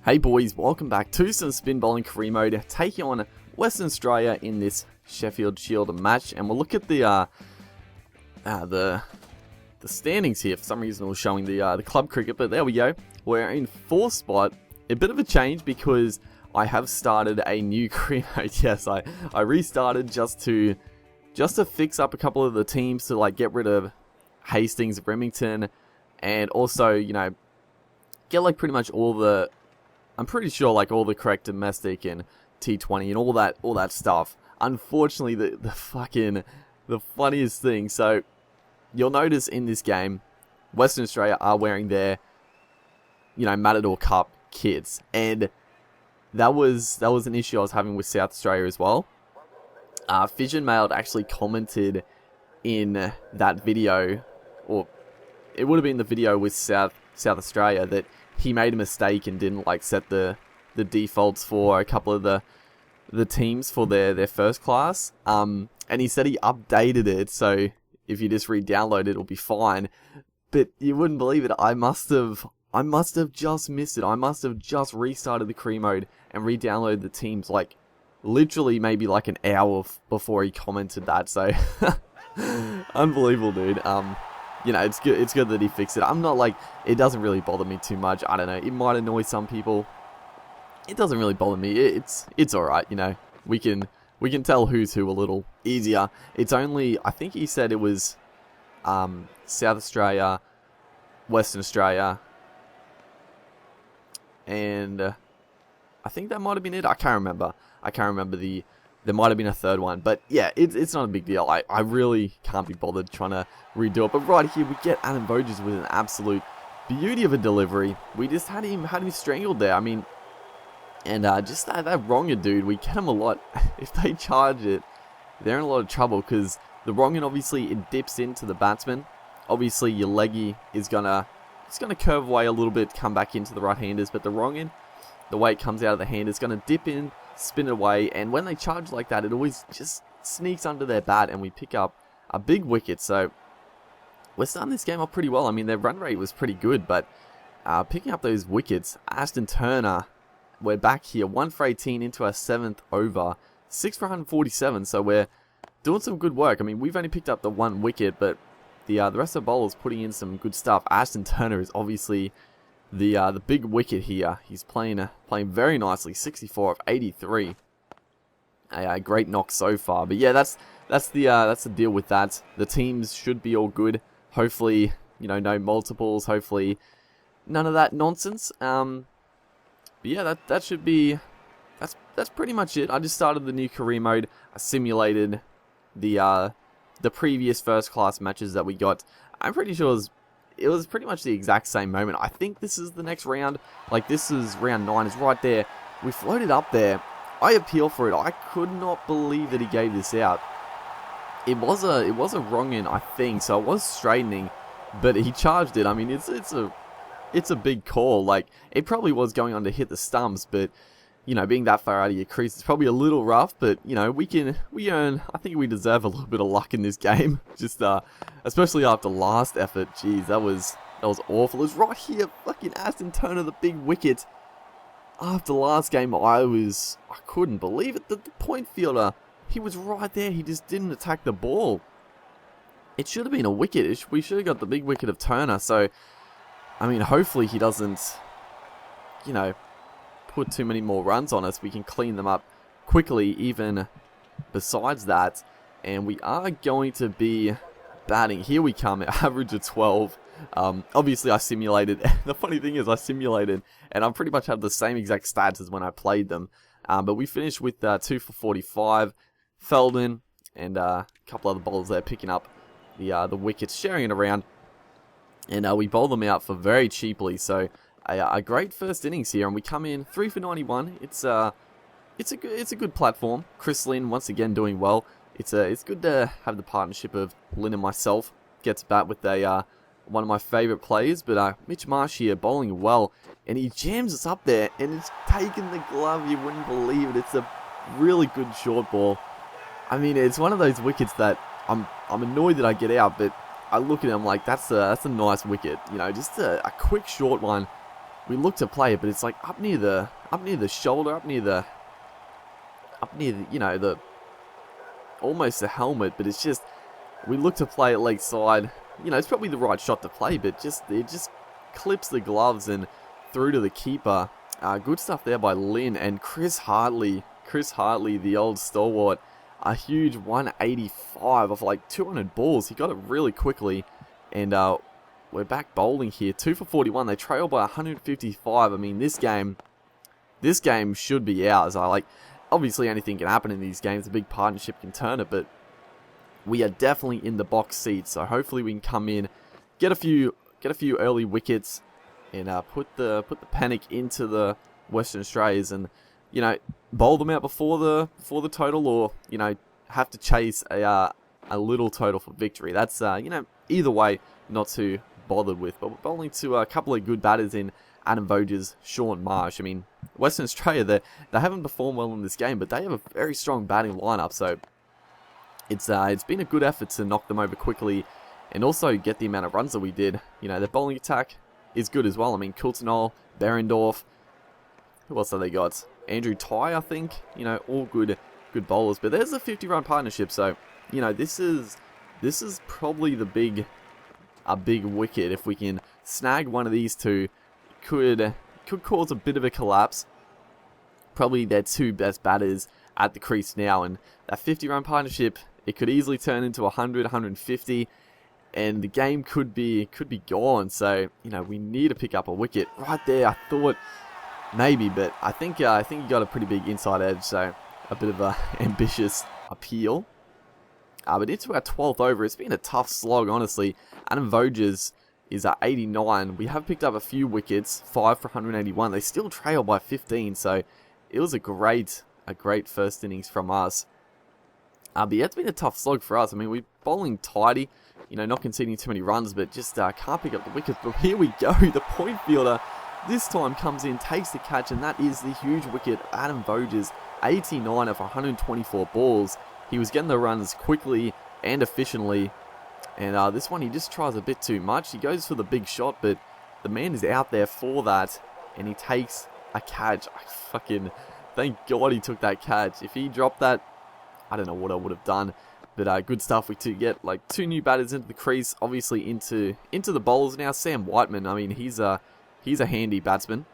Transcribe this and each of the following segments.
Hey boys, welcome back to some spin bowling career mode, taking on Western Australia in this Sheffield Sheild match, and we'll look at the standings here. For some reason, we're showing the club cricket, but there we go. We're in 4th spot. A bit of a change because I have started a new career mode. Yes, I restarted just to fix up a couple of the teams to get rid of Hastings, Remington, and also get pretty much all the. I'm pretty sure all the correct domestic and T20 and all that stuff. Unfortunately, the funniest thing. So you'll notice in this game, Western Australia are wearing their Matador Cup kits, and that was an issue I was having with South Australia as well. Fission Mailed actually commented in that video, or it would have been the video with South Australia, that he made a mistake and didn't set the defaults for a couple of the teams for their first class. And he said he updated it, so if you just re-download it, it'll be fine. But you wouldn't believe it. I must have just missed it. I must have just restarted the career mode and re-downloaded the teams literally maybe an hour before he commented that. So unbelievable, dude. It's good that he fixed it. I'm not it doesn't really bother me too much. I don't know. It might annoy some people. It doesn't really bother me. It's alright, We can tell who's who a little easier. It's only, I think he said it was South Australia, Western Australia, and I think that might have been it. I can't remember there might have been a third one, but yeah, it's not a big deal. I really can't be bothered trying to redo it. But right here, we get Adam Voges with an absolute beauty of a delivery. We just had him strangled there. I mean, and just that wronger dude, we get him a lot. If they charge it, they're in a lot of trouble because the wrongin, obviously, it dips into the batsman. Obviously, your leggy is gonna curve away a little bit, come back into the right-handers, but the wrongin, the way it comes out of the hand, is gonna dip in, spin it away, and when they charge like that, it always just sneaks under their bat, and we pick up a big wicket. So we're starting this game off pretty well. I mean, their run rate was pretty good, but picking up those wickets, Ashton Turner, we're back here, 1 for 18 into our 7th over, 6 for 147, so we're doing some good work. I mean, we've only picked up the 1 wicket, but the rest of the bowlers putting in some good stuff. Ashton Turner is obviously the big wicket here. He's playing very nicely, 64 of 83. A great knock so far. But yeah, that's the deal with that. The teams should be all good. Hopefully, no multiples. Hopefully, none of that nonsense. But yeah, that should be. That's pretty much it. I just started the new career mode. I simulated the previous first class matches that we got. I'm pretty sure it was pretty much the exact same moment. I think this is the next round. This is round 9. It's right there. We floated up there. I appeal for it. I could not believe that he gave this out. It was a wrong-in, I think. So it was straightening, but he charged it. I mean, it's a big call. It probably was going on to hit the stumps, but being that far out of your crease, it's probably a little rough, but, I think we deserve a little bit of luck in this game. Just, especially after last effort. Jeez, that was awful. It was right here, fucking Ashton Turner, the big wicket. After last game, I couldn't believe it. The point fielder, he was right there. He just didn't attack the ball. It should have been a wicket. We should have got the big wicket of Turner, so, I mean, hopefully he doesn't, put too many more runs on us. We can clean them up quickly, even besides that, and we are going to be batting. Here we come, average of 12. Obviously I simulated. The funny thing is I simulated, and I pretty much have the same exact stats as when I played them, but we finished with 2 for 45. Felden and a couple other bowlers there picking up the wickets, sharing it around, and we bowl them out for very cheaply. So a great first innings here, and we come in 3 for 91. It's a good platform. Chris Lynn once again doing well. It's good to have the partnership of Lynn and myself. Gets bat with one of my favourite players, but Mitch Marsh here bowling well, and he jams us up there, and it's taken the glove. You wouldn't believe it. It's a really good short ball. I mean, it's one of those wickets that I'm annoyed that I get out, but I look at it, I'm like, that's a nice wicket. Just a quick short one. we look to play it, but it's like up near the shoulder, up near the you know, the almost the helmet, but it's just, we look to play it leg side. You know, it's probably the right shot to play, but it just clips the gloves and through to the keeper. Good stuff there by Lynn and Chris Hartley, the old stalwart. A huge 185 off like 200 balls. He got it really quickly, and we're back bowling here. 2 for 41. They trail by 155. I mean, this game should be ours. Obviously anything can happen in these games. A big partnership can turn it, but we are definitely in the box seat. So hopefully we can come in, get a few early wickets, and put the panic into the Western Australians, and you know, bowl them out before the total, or you know, have to chase a little total for victory. That's you know, either way, not too bothered with. But we're bowling to a couple of good batters in Adam Voges, Sean Marsh. I mean, Western Australia, they haven't performed well in this game, but they have a very strong batting lineup. So it's been a good effort to knock them over quickly, and also get the amount of runs that we did. You know, their bowling attack is good as well. I mean, Coultonol, Berendorf, who else have they got? Andrew Ty, I think. You know, all good bowlers. But there's a 50-run partnership, so you know, this is probably a big wicket. If we can snag one of these two, it could cause a bit of a collapse. Probably their two best batters at the crease now, and that 50-run partnership, it could easily turn into 100, 150. And the game could be gone. So, you know, we need to pick up a wicket. Right there, I thought maybe, but I think he got a pretty big inside edge, so a bit of a ambitious appeal. But into our 12th over, it's been a tough slog, honestly. Adam Voges is at 89. We have picked up a few wickets, 5 for 181. They still trail by 15, so it was a great first innings from us. But yeah, it's been a tough slog for us. I mean, we're bowling tidy, you know, not conceding too many runs, but just can't pick up the wickets. But here we go, the point fielder this time comes in, takes the catch, and that is the huge wicket. Adam Voges, 89 of 124 balls. He was getting the runs quickly and efficiently, and this one he just tries a bit too much. He goes for the big shot, but the man is out there for that, and he takes a catch. Thank God he took that catch. If he dropped that, I don't know what I would have done. But good stuff. We get like 2 new batters into the crease, obviously into the bowlers now. Sam Whiteman, I mean, he's a handy batsman,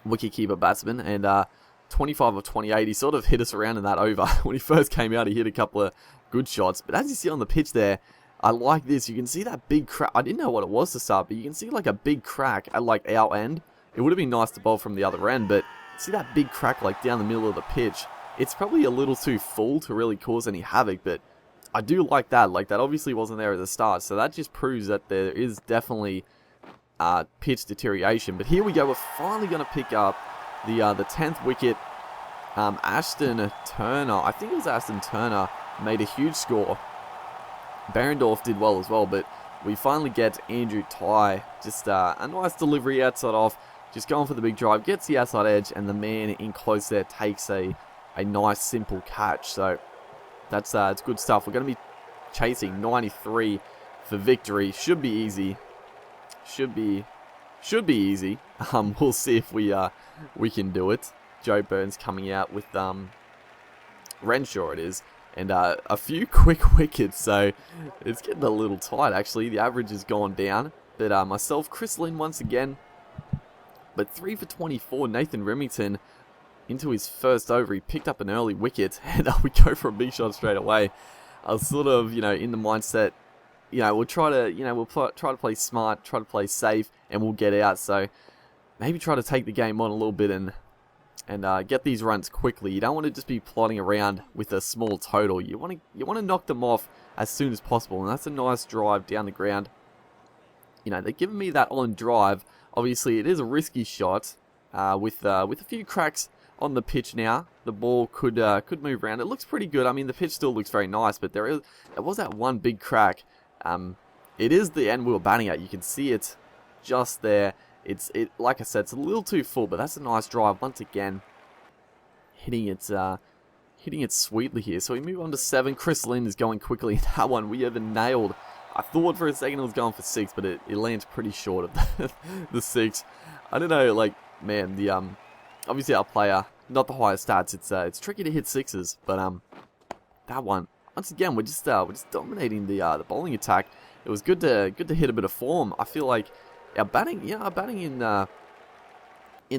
wicket-keeper batsman, and 25 of 28. He sort of hit us around in that over. When he first came out, he hit a couple of good shots. But as you see on the pitch there, I like this. You can see that big crack. I didn't know what it was to start, but you can see like a big crack at like our end. It would have been nice to bowl from the other end, but see that big crack like down the middle of the pitch. It's probably a little too full to really cause any havoc, but I do like that. Like, that obviously wasn't there at the start, so that just proves that there is definitely pitch deterioration. But here we go. We're finally going to pick up the 10th wicket. Ashton Turner, I think it was Ashton Turner, made a huge score. Berendorf did well as well, but we finally get Andrew Ty. Just a nice delivery outside off, just going for the big drive, gets the outside edge, and the man in close there takes a nice simple catch. So that's it's good stuff. We're going to be chasing 93 for victory. Should be easy. Should be easy. We'll see if we can do it. Joe Burns coming out with Renshaw it is, and a few quick wickets. So it's getting a little tight actually. The average has gone down. But myself, Chris Lynn once again. But 3 for 24. Nathan Remington, into his first over, he picked up an early wicket, and we go for a big shot straight away. I was sort of, in the mindset, we'll try to play smart, try to play safe, and we'll get out. So maybe try to take the game on a little bit and get these runs quickly. You don't want to just be plodding around with a small total. You want to knock them off as soon as possible, and that's a nice drive down the ground. They're giving me that on drive. Obviously, it is a risky shot with a few cracks on the pitch now. The ball could move around. It looks pretty good. I mean, the pitch still looks very nice, but there was that one big crack. It is the end we were batting at. You can see it just there. Like I said, it's a little too full, but that's a nice drive once again. Hitting it sweetly here. So we move on to 7. Chris Lynn is going quickly in that one. We have nailed. I thought for a second it was going for 6, but it lands pretty short of the 6. I don't know, like, man, the obviously our player, not the highest stats. It's tricky to hit sixes, but that one, once again, we're just dominating the bowling attack. It was good to hit a bit of form. I feel like our batting, our batting in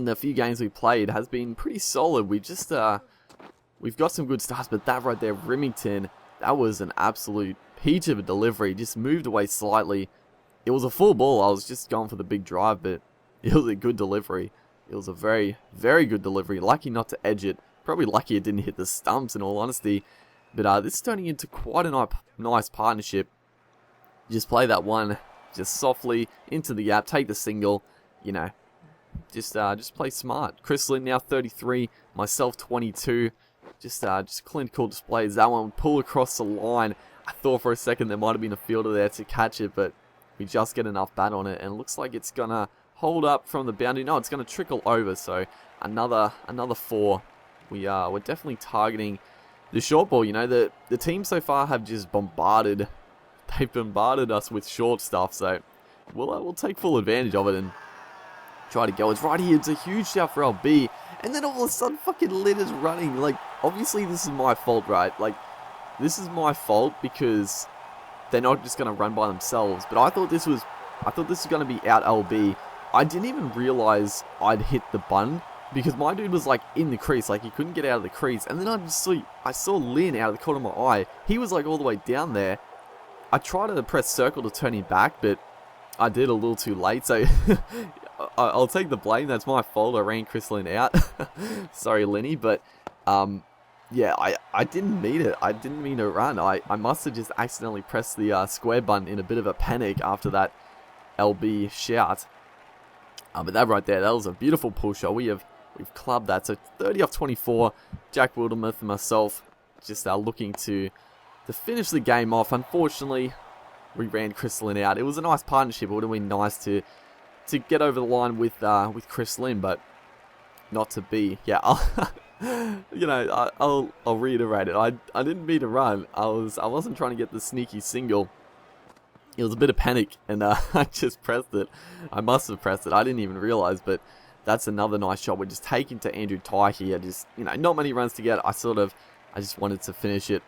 the few games we played has been pretty solid. We've got some good starts, but that right there, Remington, that was an absolute peach of a delivery. Just moved away slightly. It was a full ball. I was just going for the big drive, but it was a good delivery. It was a very, very good delivery. Lucky not to edge it. Probably lucky it didn't hit the stumps, in all honesty. But this is turning into quite a nice partnership. Just play that one just softly into the gap. Take the single. You know, just play smart. Chris Lynn now 33. Myself 22. Just clinical displays. That one would pull across the line. I thought for a second there might have been a fielder there to catch it, but we just get enough bat on it, and it looks like it's gonna hold up from the boundary. No, it's gonna trickle over. So another 4. We're definitely targeting the short ball. You know, the team so far have just bombarded. They've bombarded us with short stuff. So we'll take full advantage of it and try to go. It's right here. It's a huge shout for LB. And then all of a sudden, fucking Lynn is running. Like, obviously this is my fault, right? Like, this is my fault because they're not just going to run by themselves. But I thought this was going to be out LB. I didn't even realize I'd hit the button because my dude was like in the crease. Like, he couldn't get out of the crease. And then I saw Lynn out of the corner of my eye. He was like all the way down there. I tried to press circle to turn him back, but I did a little too late. So I'll take the blame. That's my fault. I ran Chris Lynn out. Sorry, Lenny. But yeah, I didn't mean it. I didn't mean to run. I must have just accidentally pressed the square button in a bit of a panic after that LB shout. But that right there, that was a beautiful pull shot. We've clubbed that. So 30 off 24. Jack Wildermuth and myself just looking to finish the game off. Unfortunately, we ran Chris Lynn out. It was a nice partnership. It would have been nice to get over the line with Chris Lynn, but not to be. Yeah, I'll reiterate it. I didn't mean to run. I wasn't trying to get the sneaky single. It was a bit of panic, and I just pressed it. I must have pressed it. I didn't even realize, but that's another nice shot. We're just taking to Andrew Ty here. Just, not many runs to get. I just wanted to finish it.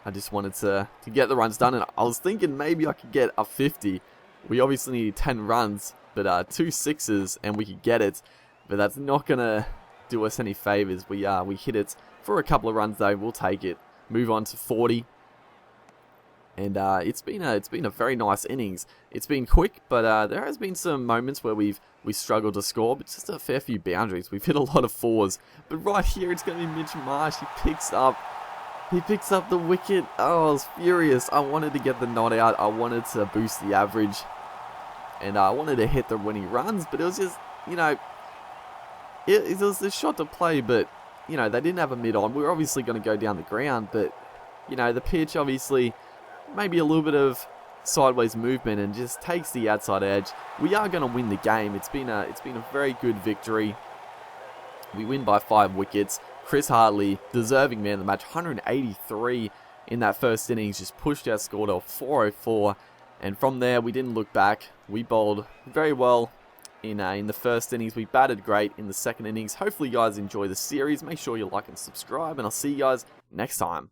I just wanted to get the runs done, and I was thinking maybe I could get a 50. We obviously needed 10 runs, but 2 sixes, and we could get it. But that's not gonna do us any favors. We hit it for a couple of runs though. We'll take it. Move on to 40. And it's been a very nice innings. It's been quick, but there has been some moments where we struggled to score, but just a fair few boundaries. We've hit a lot of 4s, but right here it's going to be Mitch Marsh. He picks up the wicket. Oh, I was furious. I wanted to get the not out. I wanted to boost the average, and I wanted to hit the winning runs, but it was just it was a shot to play, but they didn't have a mid on. We were obviously going to go down the ground, but the pitch obviously. Maybe a little bit of sideways movement and just takes the outside edge. We are going to win the game. It's been a very good victory. We win by 5 wickets. Chris Hartley, deserving man of the match, 183 in that first innings, just pushed our score to 404. And from there, we didn't look back. We bowled very well in the first innings. We batted great in the second innings. Hopefully, you guys enjoy the series. Make sure you like and subscribe, and I'll see you guys next time.